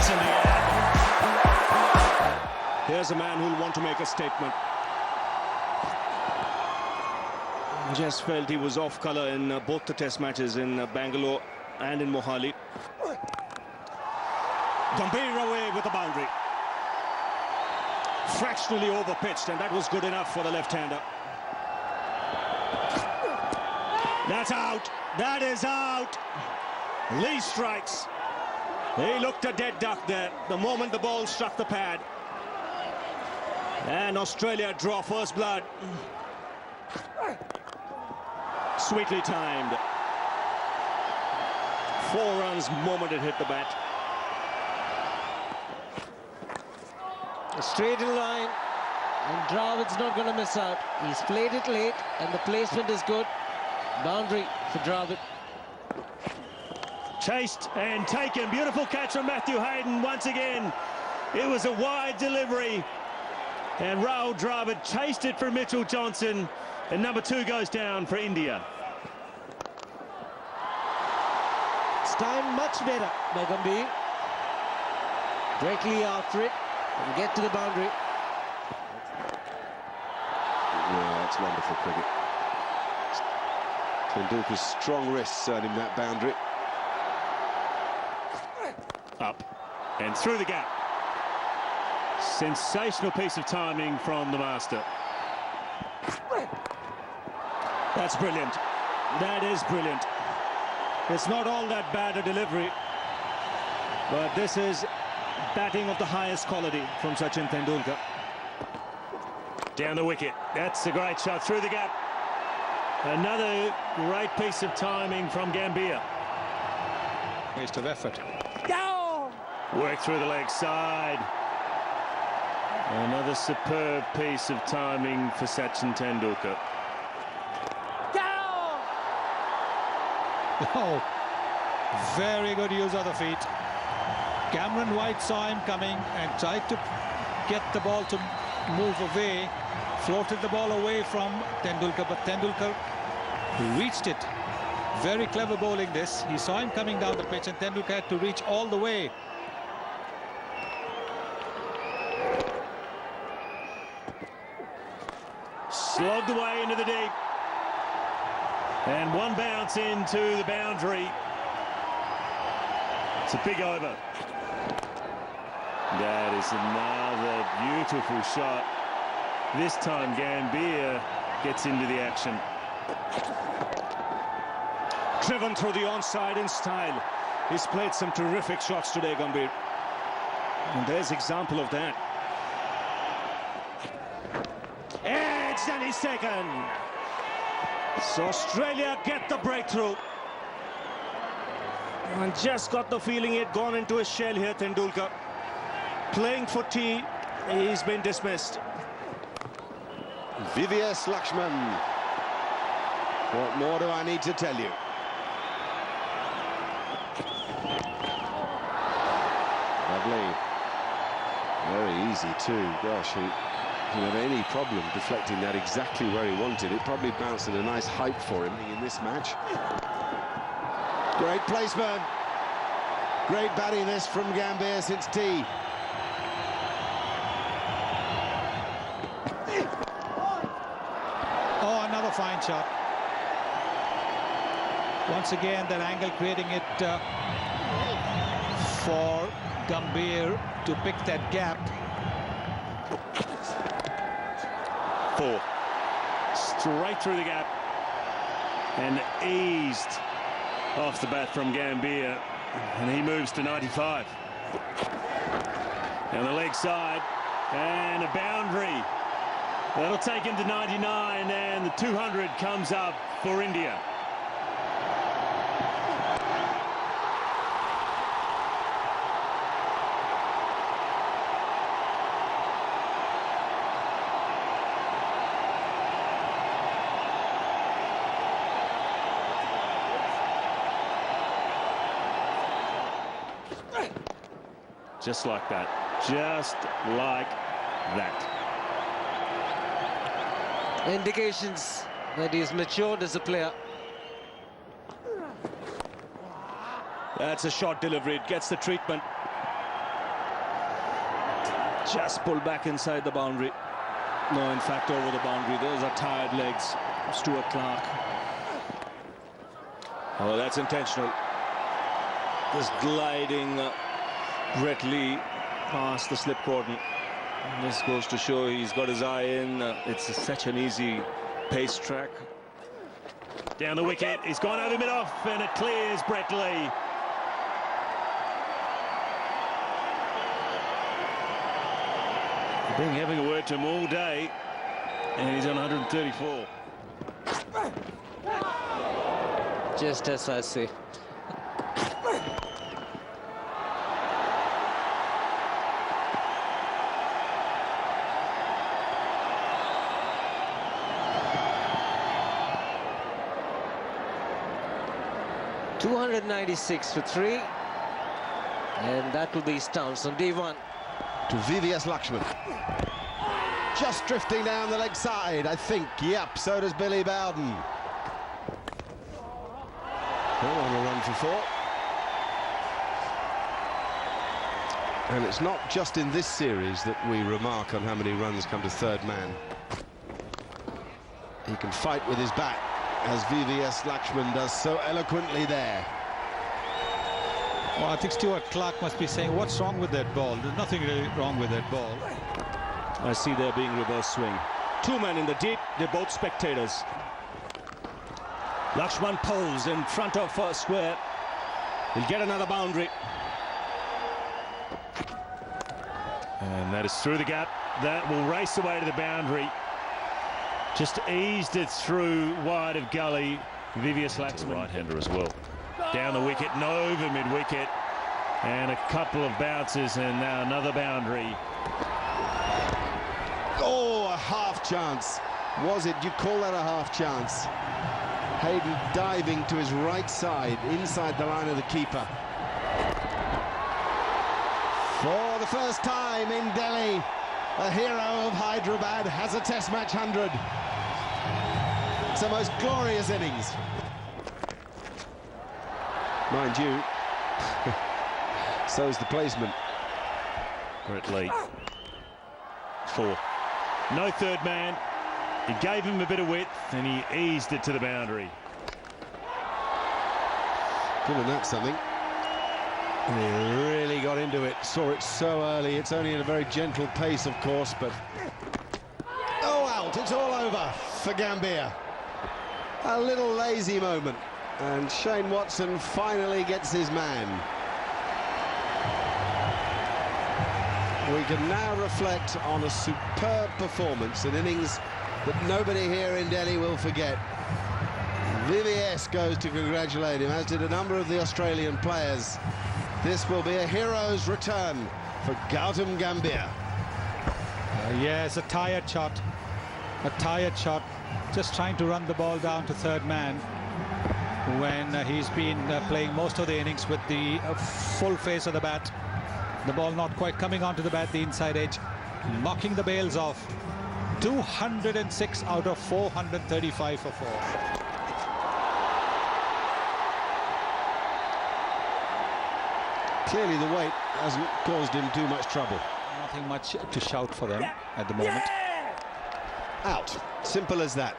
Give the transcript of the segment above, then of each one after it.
That's in the air. Here's a man who'll want to make a statement. Just felt he was off colour in both the test matches in Bangalore and in Mohali. Gambhir away with the boundary. Fractionally overpitched, and that was good enough for the left-hander. That's out. That is out. Lee strikes. He looked a dead duck there the moment the ball struck the pad. And Australia draw first blood. Sweetly timed. 4 runs moment it hit the bat. Straight in line, and Dravid's not going to miss out. He's played it late, and the placement is good. Boundary for Dravid. Chased and taken. Beautiful catch from Matthew Hayden once again. It was a wide delivery, and Rahul Dravid chased it for Mitchell Johnson, and number 2 goes down for India. It's timed much better by Gambhir. Directly after it, and get to the boundary. Yeah, that's wonderful cricket. Tendulkar's strong wrists earning that boundary. Up and through the gap. Sensational piece of timing from the master. That's brilliant. That is brilliant. It's not all that bad a delivery, but this is batting of the highest quality from Sachin Tendulkar. Down the wicket. That's a great shot through the gap. Another great piece of timing from Gambhir. Waste of effort. Work through the leg side. Another superb piece of timing for Sachin Tendulkar. Oh, very good use of the feet. Cameron White saw him coming and tried to get the ball to move away. Floated the ball away from Tendulkar, but Tendulkar reached it. Very clever bowling this. He saw him coming down the pitch, and Tendulkar had to reach all the way. Slogged away into the deep. And one bounce into the boundary. It's a big over. That is another beautiful shot. This time Gambhir gets into the action. Driven through the onside in style. He's played some terrific shots today, Gambhir. And there's example of that. Edged, and he's taken. So Australia get the breakthrough. And just got the feeling he'd gone into a shell here, Tendulkar. Playing for tea, he's been dismissed. VVS Lakshman. What more do I need to tell you? Lovely. Very easy too. Gosh, he didn't have any problem deflecting that exactly where he wanted. It probably bounced in a nice height for him in this match. Great placement. Great batting this from Gambhir since tea. Oh, another fine shot. Once again, that angle creating it for Gambhir to pick that gap. 4. Straight through the gap. And eased off the bat from Gambhir. And he moves to 95. Down the leg side. And a boundary. That'll take him to 99, and the 200 comes up for India. Just like that. Just like that. Indications that he's matured as a player. That's a short delivery. It gets the treatment. just pulled back inside the boundary. No, in fact, over the boundary. Those are tired legs. Stuart Clark. Oh, that's intentional. Just gliding Brett Lee past the slip cordon. And this goes to show he's got his eye in. It's such an easy pace track. Down the wicket, he's gone over mid-off, and it clears Brett Lee. I've been having a word to him all day, and he's on 134. Just as I say. .296 for 3, and that will be Stounce on D1. To VVS Lakshman. Just drifting down the leg side, I think. Yep, so does Billy Bowden. On a run for 4. And it's not just in this series that we remark on how many runs come to third man. He can fight with his bat, as VVS Lakshman does so eloquently there. Well, I think Stuart Clark must be saying, what's wrong with that ball? There's nothing really wrong with that ball. I see there being reverse swing. 2 men in the deep, they're both spectators. Lakshman pulls in front of square. He'll get another boundary. And that is through the gap. That will race away to the boundary. Just eased it through wide of gully. VVS Lakshman, right-hander as well. Down the wicket and over mid-wicket. And a couple of bounces, and now another boundary. Oh, a half chance. Was it? You call that a half chance? Hayden diving to his right side, inside the line of the keeper. For the first time in Delhi, a hero of Hyderabad has a Test match 100. It's the most glorious innings. Mind you, so's the placement. Brett Lee. 4. No third man. He gave him a bit of width, and he eased it to the boundary. Giving that something. And he really got into it. Saw it so early. It's only at a very gentle pace, of course, but... Oh, out. It's all over for Gambhir. A little lazy moment. And Shane Watson finally gets his man. We can now reflect on a superb performance, an innings that nobody here in Delhi will forget. VVS goes to congratulate him, as did a number of the Australian players. This will be a hero's return for Gautam Gambhir. Yes, a tired shot. A tired shot. Just trying to run the ball down to third man when he's been playing most of the innings with the full face of the bat. The ball not quite coming onto the bat, the inside edge, knocking the bails off. 206 out of 435 for 4. Clearly the weight hasn't caused him too much trouble. Nothing much to shout for them at the moment. Out. Simple as that.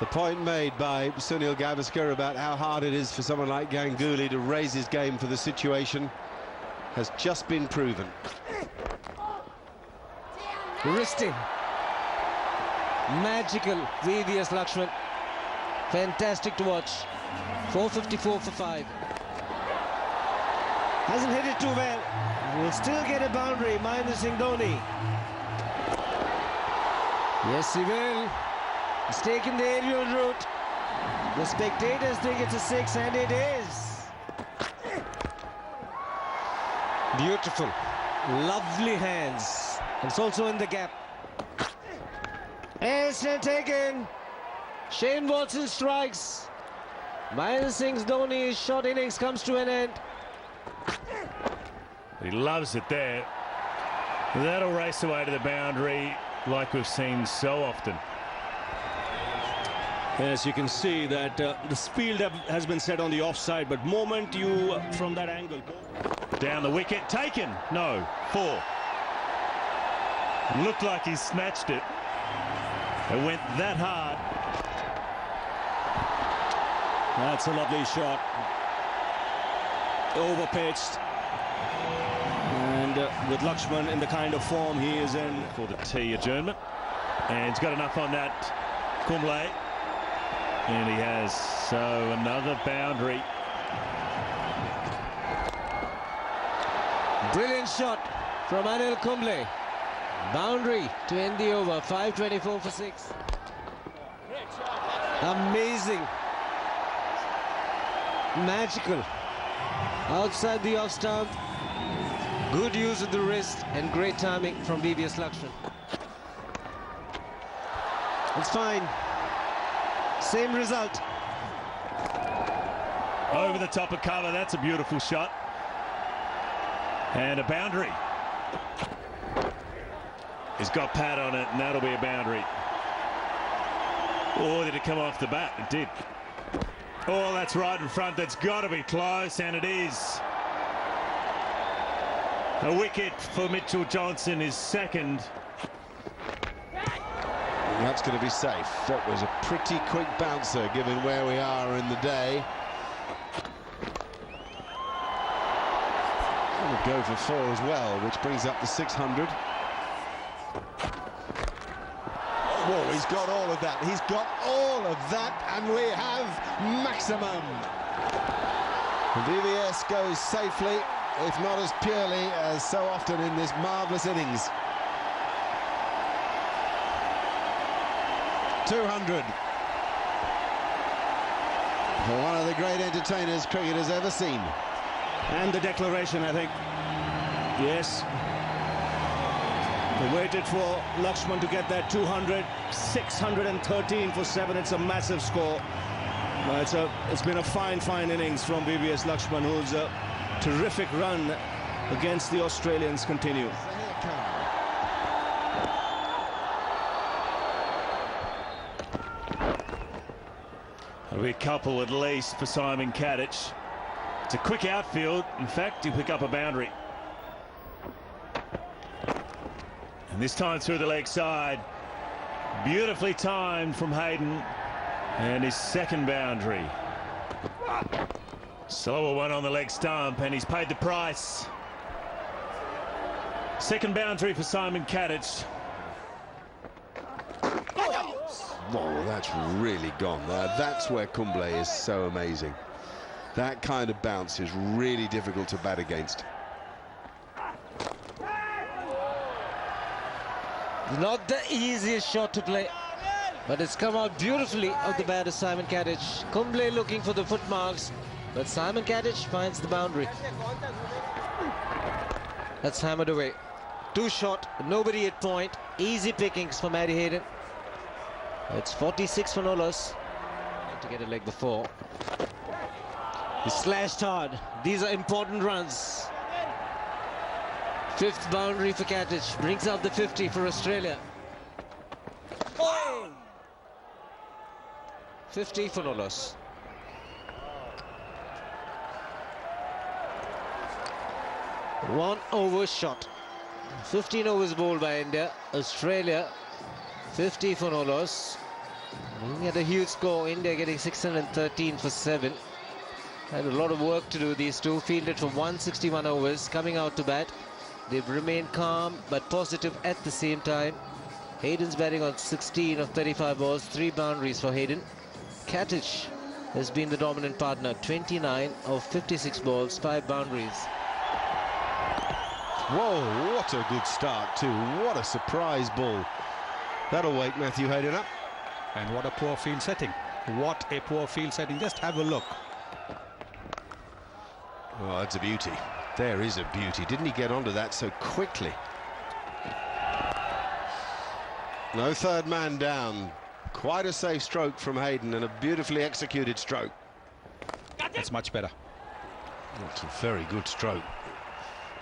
The point made by Sunil Gavaskar about how hard it is for someone like Ganguly to raise his game for the situation has just been proven. Wristing. Magical VVS Lakshman. Fantastic to watch. 454 for 5. Hasn't hit it too well. Will still get a boundary. Mahendra Singh Dhoni. Yes, he will. He's taken the aerial route. The spectators think it's a 6, and it is. Beautiful. Lovely hands. It's also in the gap. And still taken. Shane Watson strikes. Mahendra Singh Dhoni's short innings comes to an end. He loves it there. That'll race away to the boundary like we've seen so often. Yes, you can see that the field has been set on the offside, but moment you from that angle. Down the wicket, taken. No, 4. Looked like he snatched it. It went that hard. That's a lovely shot. Overpitched. And with Lakshman in the kind of form he is in. Called a T adjournment. And he's got enough on that, Kumble. And he has. So another boundary. Brilliant shot from Anil Kumble. Boundary to end the over. 5:24 for 6. Amazing. Magical. Outside the off stump. Good use of the wrist and great timing from VVS Lakshman. It's fine. Same result. Over the top of cover. That's a beautiful shot. And a boundary. He's got pad on it, and that'll be a boundary. Or did it come off the bat? It did. Oh, that's right in front. That's got to be close, and it is. A wicket for Mitchell Johnson, his second. That's going to be safe. That was a pretty quick bouncer, given where we are in the day. Going to go for 4 as well, which brings up the 600. Whoa, he's got all of that. He's got all of that, and we have maximum. VVS goes safely, if not as purely as so often in this marvellous innings. 200. For one of the great entertainers cricket has ever seen. And the declaration, I think. Yes. They waited for Lakshman to get that 200. 613 for 7. It's a massive score. It's been a fine innings from VVS Lakshman, whose terrific run against the Australians continue. There'll be a couple at least for Simon Kadich. It's a quick outfield. In fact, you pick up a boundary. And this time through the leg side. Beautifully timed from Hayden. And his second boundary. Slower one on the leg stump, and he's paid the price. Second boundary for Simon Kadich. Oh, that's really gone there. That's where Kumble is so amazing. That kind of bounce is really difficult to bat against. Not the easiest shot to play, but it's come out beautifully of the bat of Simon Kadich. Kumble looking for the footmarks, but Simon Kadich finds the boundary. That's hammered away. 2 shot, nobody at point. Easy pickings for Matty Hayden. It's 46 for no loss. To get a leg before. He slashed hard. These are important runs. 5th boundary for Kadich. Brings out the 50 for Australia. 50 for no loss. One over shot. 15 overs bowled by India. Australia 50 for no loss. Looking at a huge score, India getting 613 for 7. Had a lot of work to do, these two. Fielded for 161 overs, coming out to bat. They've remained calm but positive at the same time. Hayden's batting on 16 of 35 balls, 3 boundaries for Hayden. Kadich has been the dominant partner, 29 of 56 balls, 5 boundaries. Whoa, what a good start too. What a surprise ball. That'll wake Matthew Hayden up. And what a poor field setting. What a poor field setting. Just have a look. Oh, that's a beauty. There is a beauty. Didn't he get onto that so quickly? No third man down. Quite a safe stroke from Hayden and a beautifully executed stroke. That's much better. That's a very good stroke.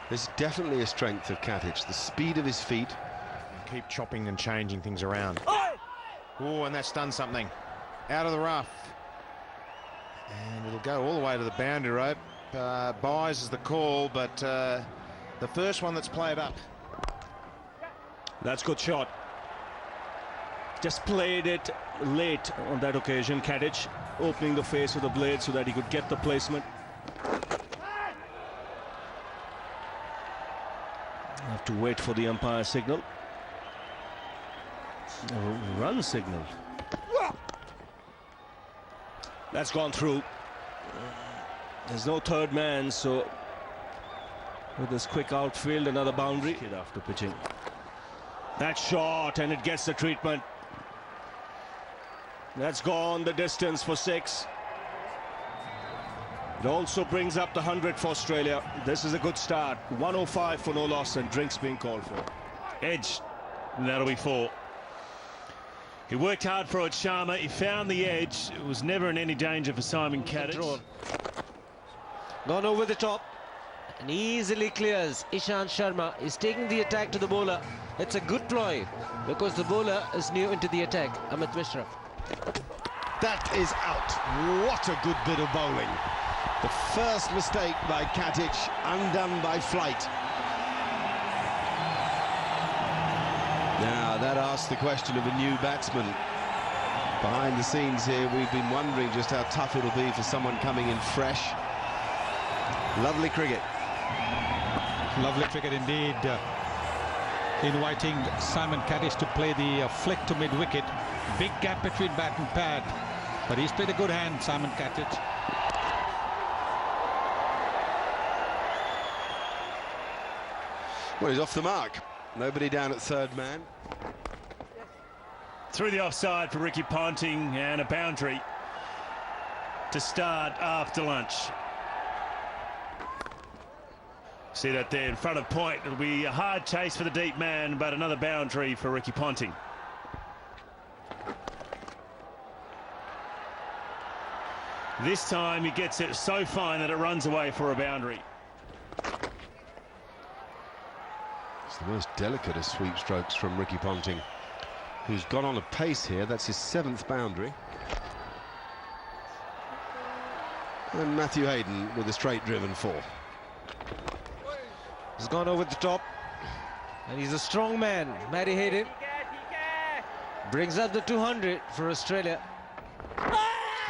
There's definitely a strength of Kadich. The speed of his feet. Keep chopping and changing things around. Oh, and that's done something. Out of the rough. And it'll go all the way to the boundary rope. Buys is the call, but the first one that's played up. That's good shot. Just played it late on that occasion. Katic opening the face of the blade so that he could get the placement. Have to wait for the umpire signal. A run signal. That's gone through. There's no third man, so with this quick outfield, another boundary after pitching. That shot, and it gets the treatment. That's gone the distance for 6. It also brings up the 100 for Australia. This is a good start. 105 for no loss, and drinks being called for. Edge, and that'll be 4. He worked hard for it, Sharma. He found the edge. It was never in any danger for Simon Katic. Gone over the top and easily clears. Ishant Sharma is taking the attack to the bowler. It's a good ploy because the bowler is new into the attack. Amit Mishra. That is out. What a good bit of bowling. The first mistake by Katic, undone by flight. Now that asks the question of a new batsman. Behind the scenes here, we've been wondering just how tough it'll be for someone coming in fresh. Lovely cricket. Lovely cricket indeed. Inviting Simon Katic to play the flick to mid-wicket. Big gap between bat and pad. But he's played a good hand, Simon Katic. Well, he's off the mark. Nobody down at third man. Through the offside for Ricky Ponting, and a boundary to start after lunch. See that there in front of point. It'll be a hard chase for the deep man, but another boundary for Ricky Ponting. This time he gets it so fine that it runs away for a boundary. It's the most delicate of sweep strokes from Ricky Ponting, who's gone on a pace here. That's his 7th boundary. And Matthew Hayden with a straight driven 4. He's gone over the top and he's a strong man. Matty Hayden brings up the 200 for Australia.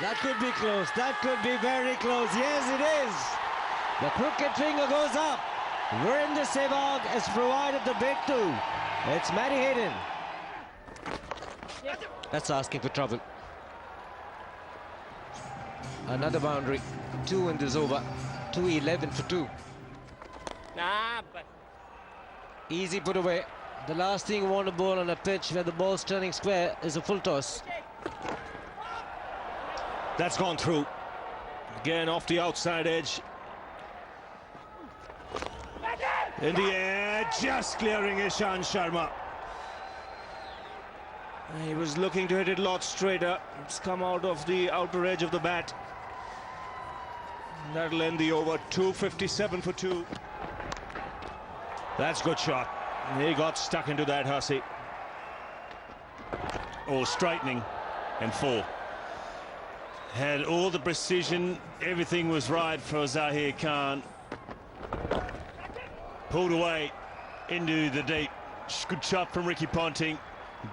That could be close. That could be very close. Yes, it is. The crooked finger goes up. Virendra Sehwag has provided the big 2. It's Matty Hayden. That's asking for trouble. Another boundary. 2 in this over. 2-11 for 2. Easy put away. The last thing you want to bowl on a pitch where the ball's turning square is a full toss. That's gone through. Again off the outside edge. In the air, just clearing Ishant Sharma. He was looking to hit it a lot straighter. It's come out of the outer edge of the bat. That'll end the over. 257 for 2. That's good shot. He got stuck into that hussy. Or straightening, and 4. Had all the precision, everything was right for Zahir Khan. Pulled away into the deep. Good shot from Ricky Ponting.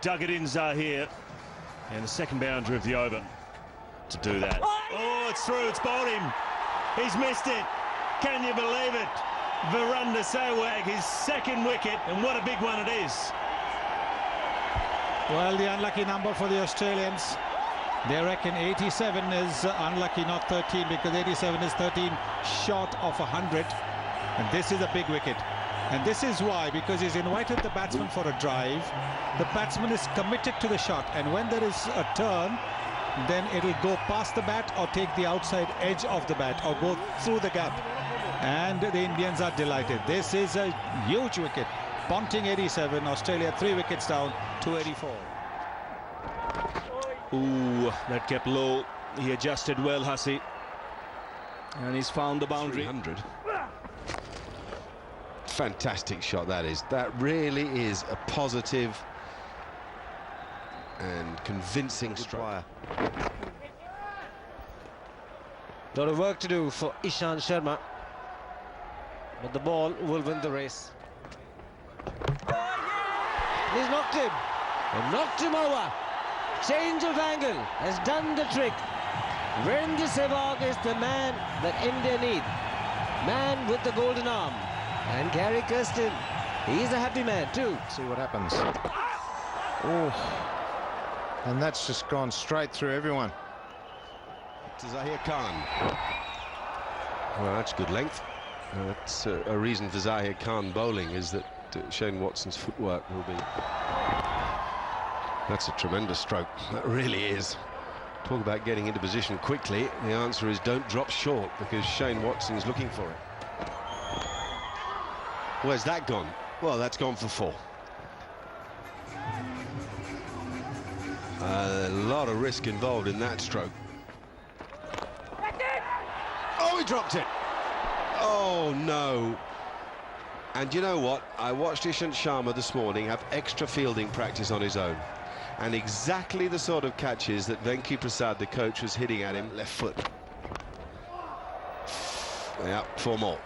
Dug it in Zahir. And the second boundary of the over to do that. Oh, it's through. It's bowled him. He's missed it. Can you believe it? Virendra Sehwag, his 2nd wicket, and what a big one it is. Well, the unlucky number for the Australians. They reckon 87 is unlucky, not 13, because 87 is 13 short of 100. And this is a big wicket. And this is why, because he's invited the batsman for a drive. The batsman is committed to the shot. And when there is a turn, then it'll go past the bat or take the outside edge of the bat or go through the gap. And the Indians are delighted. This is a huge wicket. Ponting 87, Australia 3 wickets down, 284. Ooh, that kept low. He adjusted well, Hussey. And he's found the boundary. 300. Fantastic shot that is. That really is a positive and convincing strike. Lot of work to do for Ishant Sharma. But the ball will win the race. He's knocked him. And knocked him over. Change of angle has done the trick. Virendra Sehwag is the man that India need. Man with the golden arm. And Gary Kirsten, he's a happy man too. See what happens. Oh, and that's just gone straight through everyone. To Zahir Khan. Well, that's good length. That's a reason for Zahir Khan bowling, is that Shane Watson's footwork will be... That's a tremendous stroke. That really is. Talk about getting into position quickly. The answer is don't drop short, because Shane Watson's looking for it. Where's that gone? Well, that's gone for 4. A lot of risk involved in that stroke. Oh, he dropped it. Oh, no. And you know what? I watched Ishant Sharma this morning have extra fielding practice on his own. And exactly the sort of catches that Venki Prasad, the coach, was hitting at him, left foot. Yeah, 4 more.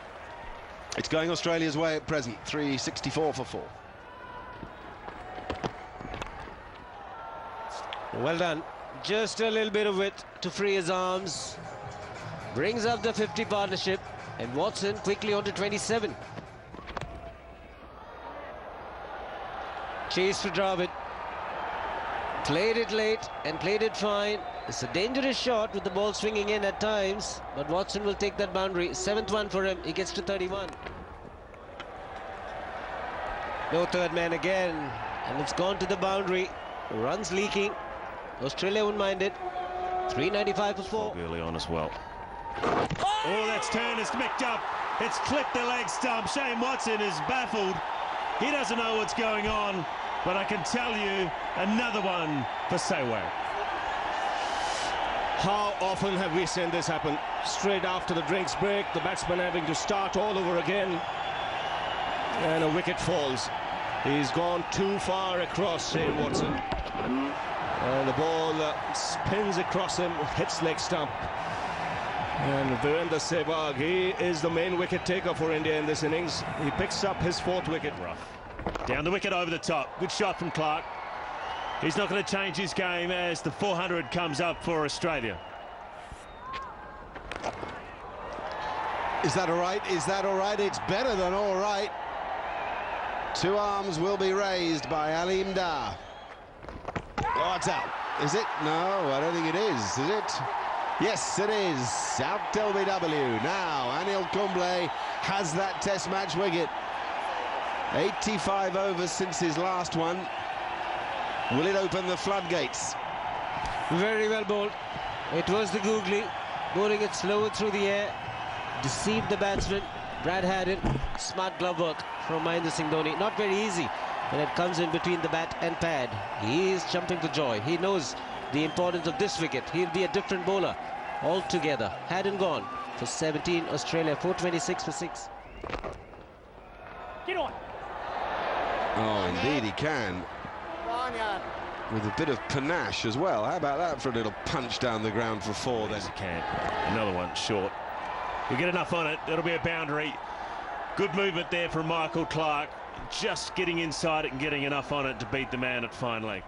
It's going Australia's way at present, 364 for 4. Well done. Just a little bit of width to free his arms. Brings up the 50 partnership, and Watson quickly on to 27. Chase for Dravid. Played it late and played it fine. It's a dangerous shot with the ball swinging in at times, but Watson will take that boundary. 7th one for him. He gets to 31. No third man again, and it's gone to the boundary. Runs leaking. Australia won't mind it. 395 for 4. Early on as well. Oh, that's turned. It's mixed up. It's clipped the leg stump. Shane Watson is baffled. He doesn't know what's going on. But I can tell you, another one for Sehwag. How often have we seen this happen? Straight after the drinks break, the batsman having to start all over again. And a wicket falls. He's gone too far across, Shane Watson. And the ball spins across him, hits leg stump. And Virendra Sehwag, he is the main wicket taker for India in this innings. He picks up his 4th wicket. Rough. Down the wicket over the top. Good shot from Clark. He's not going to change his game as the 400 comes up for Australia. Is that all right? Is that all right? It's better than all right. 2 arms will be raised by Aleem Dar. Oh, it's out. Is it? No, I don't think it is it? Yes, it is. Out LBW. Now, Anil Kumble has that Test match wicket. 85 overs since his last one. Will it open the floodgates? Very well bowled. It was the googly, bowling it slow through the air. Deceived the batsman. Brad had it. Smart glove work from Mahendra Singh Dhoni. Not very easy when it comes in between the bat and pad. He is jumping for joy. He knows the importance of this wicket. He'll be a different bowler altogether. Hadn't gone for 17. Australia 426 for 6. Get on. Oh, indeed he can. With a bit of panache as well. How about that for a little punch down the ground for 4 then? Yes, he can. Another one short. You get enough on it, it'll be a boundary. Good movement there from Michael Clark. Just getting inside it and getting enough on it to beat the man at fine leg.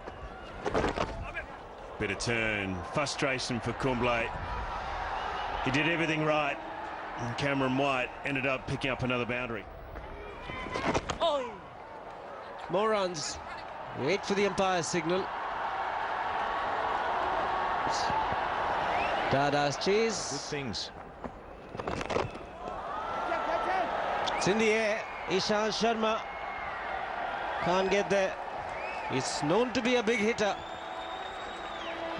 Bit of turn. Frustration for Kumble. He did everything right. And Cameron White ended up picking up another boundary. Oh. More runs. Wait for the umpire's signal. Dada's chase. Good things. It's in the air. Ishant Sharma can't get there. He's known to be a big hitter.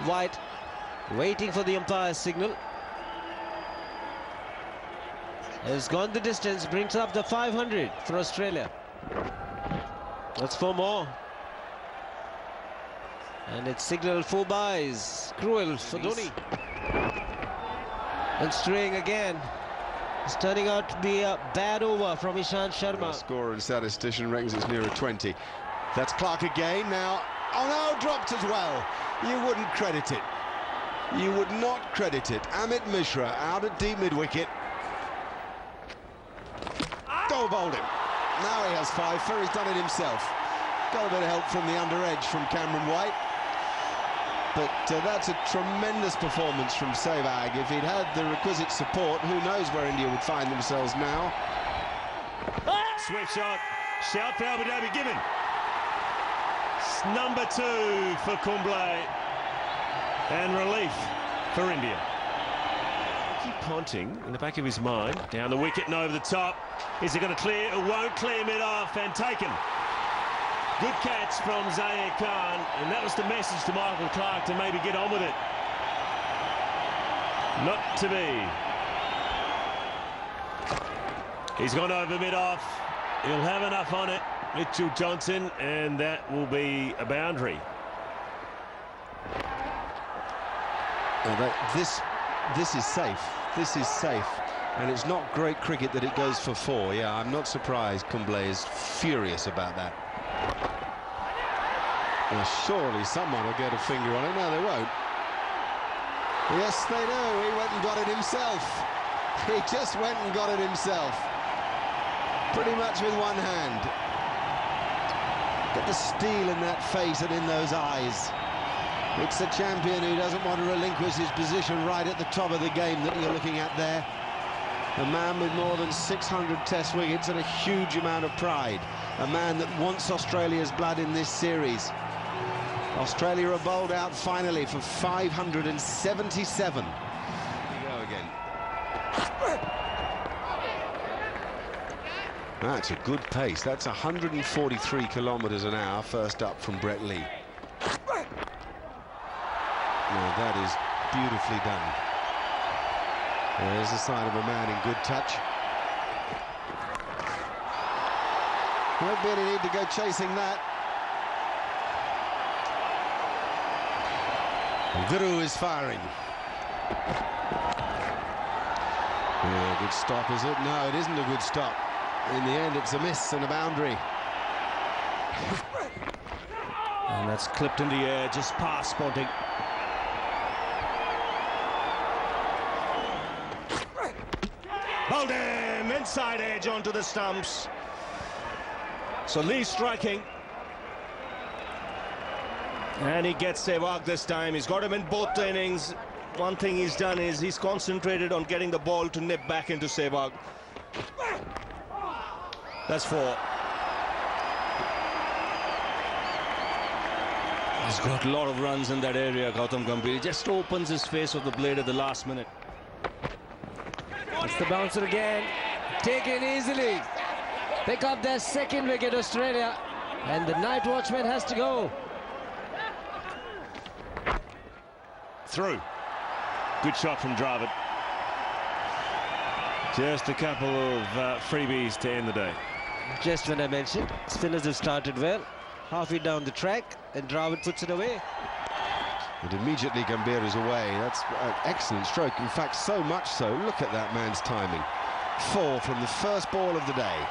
White waiting for the umpire's signal. Has gone the distance, brings up the 500 for Australia. That's 4 more. And it's signaled 4 byes. Cruel for Dhoni. And straying again. It's turning out to be a bad over from Ishant Sharma. Scorer and statistician reckons it's nearer 20. That's Clark again now. Oh no, dropped as well. You wouldn't credit it. You would not credit it. Amit Mishra out at deep mid-wicket. Bowled him. Now he has 5. Ferry's done it himself. Got a bit of help from the under edge from Cameron White. But that's a tremendous performance from Sehwag. If he'd had the requisite support, who knows where India would find themselves now. Swift shot. Shout for Abu Dhabi given. Number 2 for Kumble. And relief for India. Keep Ponting in the back of his mind. Down the wicket and over the top. Is it going to clear? It won't clear mid-off and taken. Good catch from Zaire Khan, and that was the message to Michael Clarke to maybe get on with it. Not to be. He's gone over mid-off. He'll have enough on it, Mitchell Johnson, and that will be a boundary. This is safe. This is safe. And it's not great cricket that it goes for 4. Yeah, I'm not surprised Kumble is furious about that. Well, surely someone will get a finger on it. No, they won't. Yes, they do. He went and got it himself. He just went and got it himself. Pretty much with one hand. Get the steel in that face and in those eyes. It's a champion who doesn't want to relinquish his position right at the top of the game that you're looking at there. A man with more than 600 test wickets and a huge amount of pride. A man that wants Australia's blood in this series. Australia are bowled out finally for 577. Here we go again. That's a good pace. That's 143 kilometres an hour, first up from Brett Lee. Now that is beautifully done. There's a sign of a man in good touch. Won't be any need to go chasing that. Guru is firing. Yeah, good stop, is it? No, it isn't a good stop. In the end, it's a miss and a boundary. And that's clipped in the air, just past Ponting. Bowled him, inside edge onto the stumps. So Lee striking. And he gets Sehwag this time. He's got him in both the innings. One thing he's done is he's concentrated on getting the ball to nip back into Sehwag. That's 4. He's got a lot of runs in that area, Gautam Gambhir. He just opens his face with the blade at the last minute. It's the bouncer again. Taken easily. Pick up their second wicket, Australia. And the night watchman has to go. Through. Good shot from Dravid. Just a couple of freebies to end the day. Just when I mentioned, spinners have started well. Halfway down the track, and Dravid puts it away. And immediately Gambhir is away. That's an excellent stroke. In fact, so much so, look at that man's timing. 4 from the first ball of the day.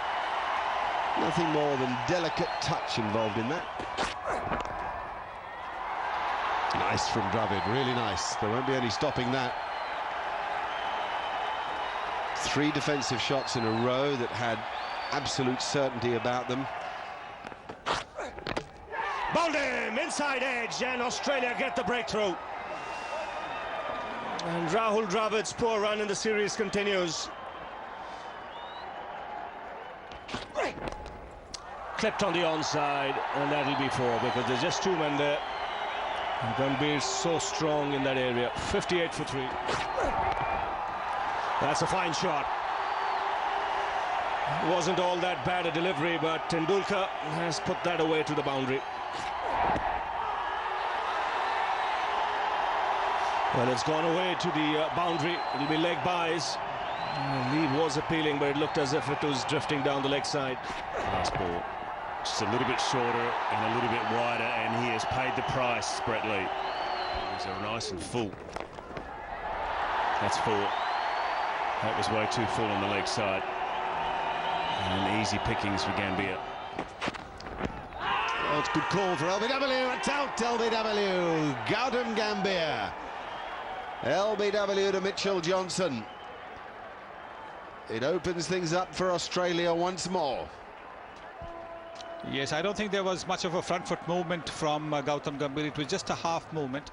Nothing more than delicate touch involved in that. Nice from Dravid, really nice. There won't be any stopping that. 3 defensive shots in a row that had absolute certainty about them. Bowled him, inside edge, and Australia get the breakthrough. And Rahul Dravid's poor run in the series continues. Clipped on the onside, and that'll be 4 because there's just 2 men there. And Gambhir's so strong in that area. 58 for 3. That's a fine shot. Wasn't all that bad a delivery, but Tendulkar has put that away to the boundary. Well, it's gone away to the boundary. It'll be leg byes. Lead was appealing, but it looked as if it was drifting down the leg side. Last ball. Just a little bit shorter and a little bit wider, and he has paid the price, Brett Lee. These are nice and full. That's 4. That was way too full on the leg side. And easy pickings for Gambhir. Oh, it's a good call for LBW. It's out, LBW. Gautam Gambhir. LBW to Mitchell Johnson. It opens things up for Australia once more. Yes, I don't think there was much of a front foot movement from Gautam Gambhir. It was just a half movement.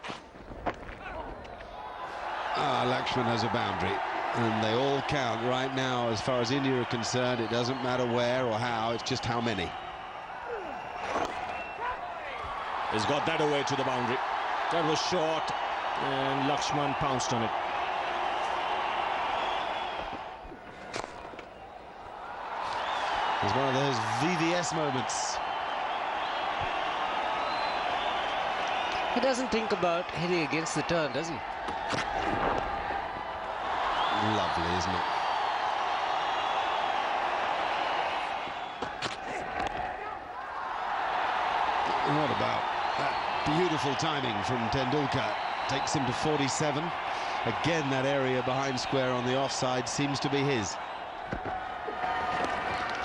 Lakshman has a boundary, and they all count right now as far as India are concerned. It doesn't matter where or how, it's just how many. He's got that away to the boundary. That was short, and Lakshman pounced on it. It's one of those VVS moments. He doesn't think about hitting against the turn, does he? Lovely, isn't it? And what about that beautiful timing from Tendulkar? Takes him to 47. Again, that area behind square on the offside seems to be his.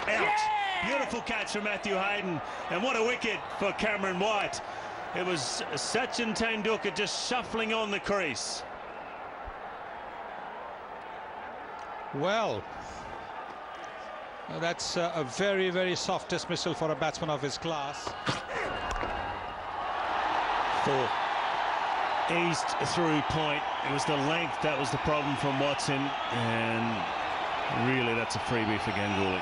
Out. Beautiful catch from Matthew Hayden, and what a wicket for Cameron White. It was Sachin Tendulkar just shuffling on the crease. Well, that's a very, very soft dismissal for a batsman of his class. 4. Eased through point. It was the length that was the problem from Watson, and really that's a freebie for Ganguly.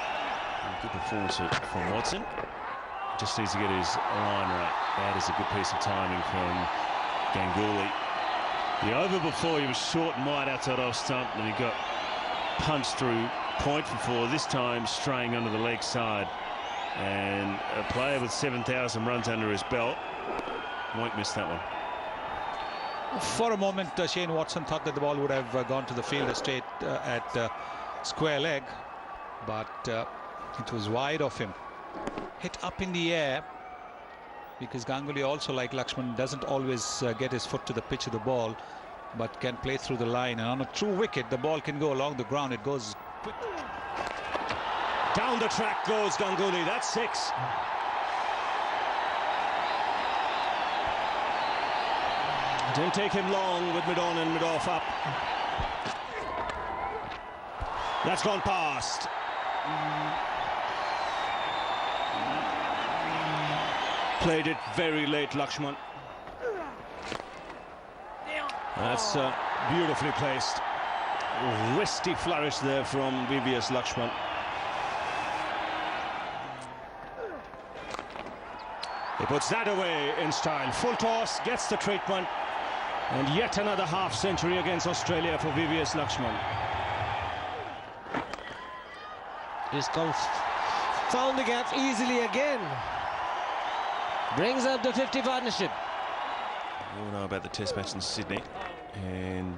Good performance from Watson. Just needs to get his line right. That is a good piece of timing from Ganguly. The over before, he was short and wide outside off stump, and he got punched through point for 4, this time straying under the leg side. And a player with 7,000 runs under his belt won't miss that one. For a moment, Shane Watson thought that the ball would have gone to the fielder straight at square leg, but it was wide of him. Hit up in the air, because Ganguly, also like Lakshman, doesn't always get his foot to the pitch of the ball, but can play through the line. And on a true wicket, the ball can go along the ground. It goes quick. Down the track goes Ganguly. That's 6. Didn't take him long with mid-on and mid-off up. That's gone past. Played it very late, Lakshman. That's beautifully placed. Wristy flourish there from VVS Lakshman. He puts that away in style. Full toss, gets the treatment, and yet another half century against Australia for VVS Lakshman. He's found the gap easily again. Brings up the 50 partnership. We all know about the test match in Sydney in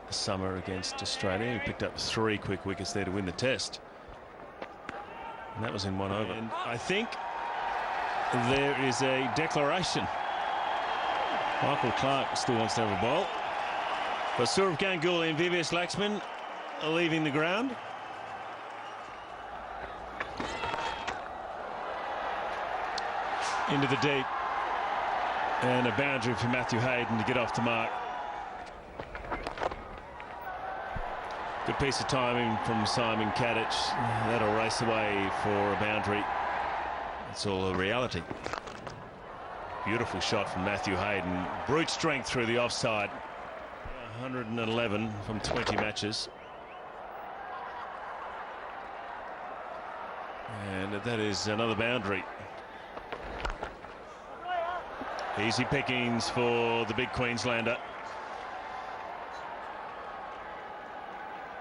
the summer against Australia. He picked up 3 quick wickets there to win the test, and that was in 1 over. And I think there is a declaration. Michael Clark still wants to have a bowl, but Sourav Ganguly and VVS Lakshman are leaving the ground. Into the deep, and a boundary for Matthew Hayden to get off the mark. Good piece of timing from Simon Kadich. That'll race away for a boundary. It's all a reality. Beautiful shot from Matthew Hayden. Brute strength through the offside. 111 from 20 matches. And that is another boundary. Easy pickings for the big Queenslander.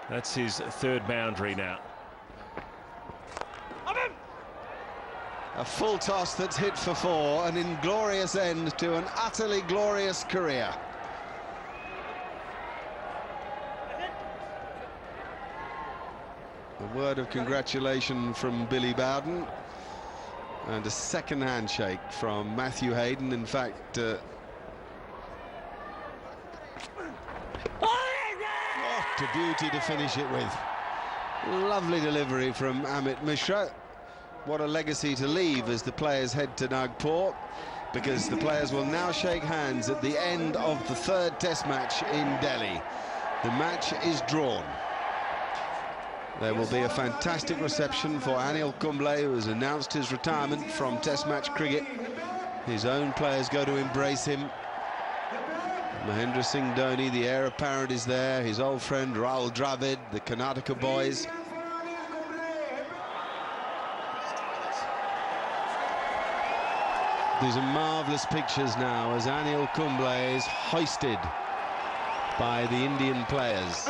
That's his 3rd boundary now. A full toss that's hit for 4, an inglorious end to an utterly glorious career. A word of congratulation from Billy Bowden, and a second handshake from Matthew Hayden. In fact, what a beauty to finish it with. Lovely delivery from Amit Mishra. What a legacy to leave as the players head to Nagpur, because the players will now shake hands at the end of the 3rd test match in Delhi. The match is drawn. There will be a fantastic reception for Anil Kumble, who has announced his retirement from Test match cricket. His own players go to embrace him. Mahendra Singh Dhoni, the heir apparent, is there. His old friend Rahul Dravid, the Karnataka boys. These are marvellous pictures now as Anil Kumble is hoisted by the Indian players.